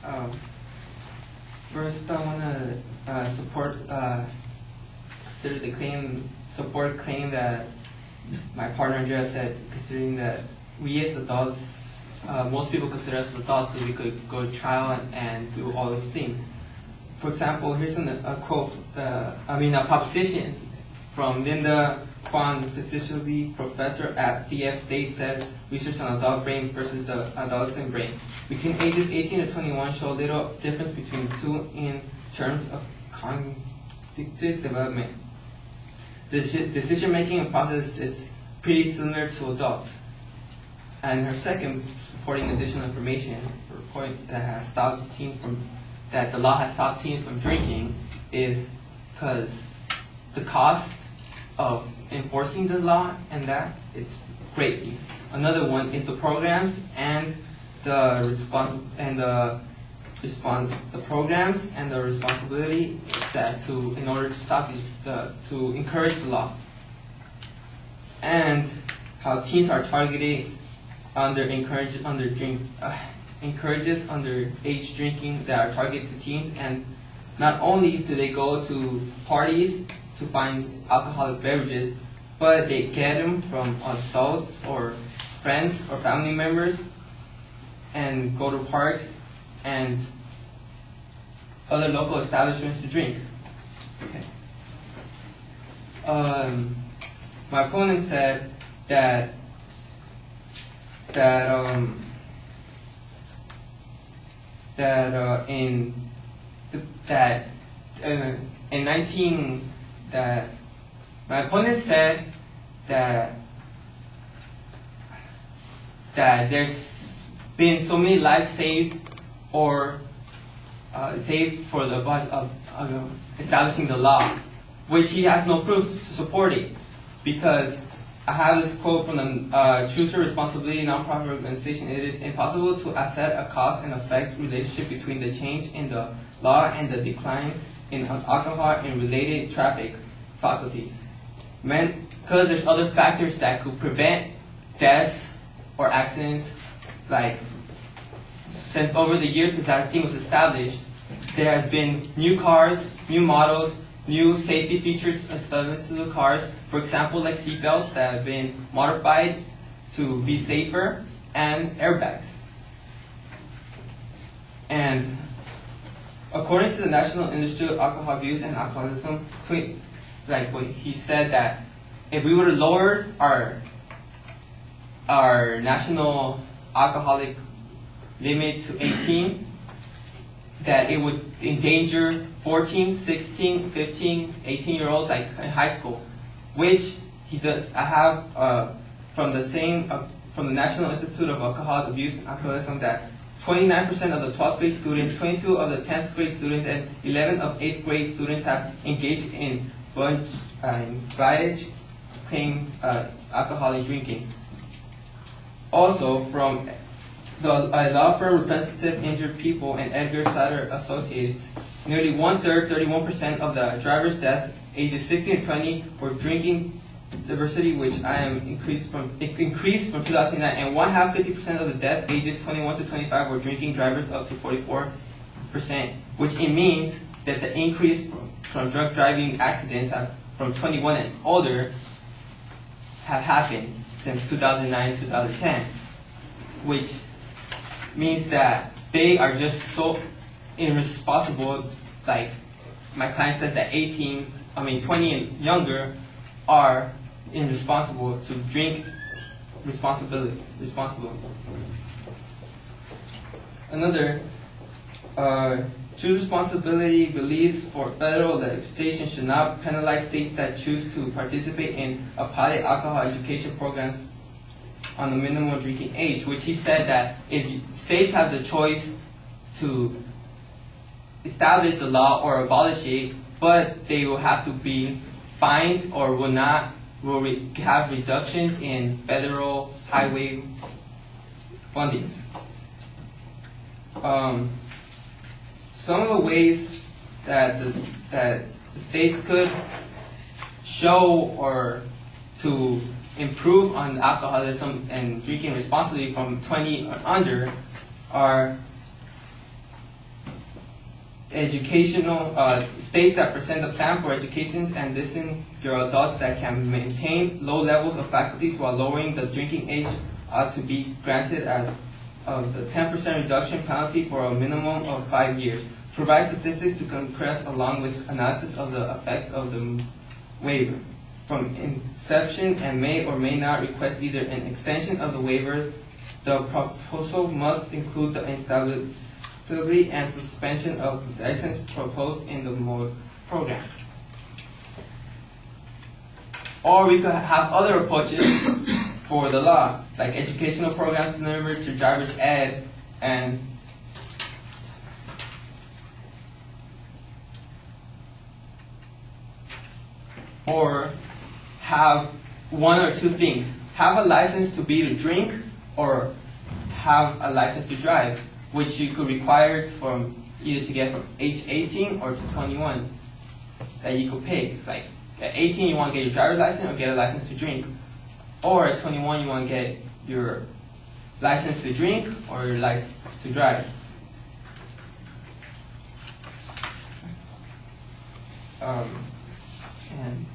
Um, First, I want to support claim that my partner Andrea said, considering that we as adults, most people consider us adults because we could go to trial and do all those things. For example, here's a quote, a proposition from Linda Kwan, physician professor at CF State, said research on adult brain versus the adolescent brain. Between ages 18 to 21 show little difference between the two in terms of cognitive development. The decision-making process is pretty similar to adults. And her second supporting additional information for a point that the law has stopped teens from drinking is because the cost of enforcing the law and that it's great. Another one is the programs and the programs and the responsibility that in order to stop these to encourage the law, and how teens are targeted encourages underage drinking that are targeted to teens, and not only do they go to parties to find alcoholic beverages, but they get them from adults or friends or family members and go to parks and other local establishments to drink. Okay. My opponent said that my opponent said that there's been so many lives saved or saved for the cause of establishing the law, which he has no proof to support it, because I have this quote from the Choose Your Responsibility nonprofit organization. It is impossible to assess a cause and effect relationship between the change in the law and the decline in alcohol and related traffic faculties. Because there's other factors that could prevent deaths or accidents. Like, since over the years since that thing was established, there has been new cars, new models, new safety features installed into the cars. For example, like seatbelts that have been modified to be safer, and airbags. And according to the National Institute of Alcohol Abuse and Alcoholism, he said that if we were to lower our national alcoholic limit to 18, that it would endanger 14, 16, 15, 18-year-olds like in high school, which he does. I have from the National Institute of Alcohol Abuse and Alcoholism that 29% of the 12th grade students, 22 of the 10th grade students, and 11 of 8th grade students have engaged in plain alcoholic drinking. Also, from the law firm Representative Injured People and Edgar Slatter Associates, nearly 1/3, 31% of the driver's deaths ages 16 to 20 were drinking diversity, which increased from 2009, and 1/2, 50% of the death ages 21 to 25 were drinking drivers, up to 44%, which it means that the increase from drug driving accidents from 21 and older have happened since 2009, 2010, which means that they are just so irresponsible. Like my client says that 20 and younger are irresponsible to drink responsibly. Another, choose responsibility release for federal legislation should not penalize states that choose to participate in a pilot alcohol education programs on the minimum drinking age, which he said that if states have the choice to establish the law or abolish it, but they will have to be fined or will have reductions in federal highway fundings. Some of the ways that the states could show or to improve on alcoholism and drinking responsibly from 20 or under are educational states that present a plan for education and listen your adults that can maintain low levels of faculties while lowering the drinking age ought to be granted as of the 10% reduction penalty for a minimum of 5 years. Provide statistics to compress along with analysis of the effects of the waiver from inception and may or may not request either an extension of the waiver. The proposal must include the instability and suspension of license proposed in the program. Or we could have other approaches for the law, like educational programs similar to driver's ed and or have one or two things. Have a license to be to drink or have a license to drive, which you could require from either to get from age 18 or to 21 that you could pick. Like at 18 you want to get your driver's license or get a license to drink. Or at 21 you want to get your license to drink or your license to drive. And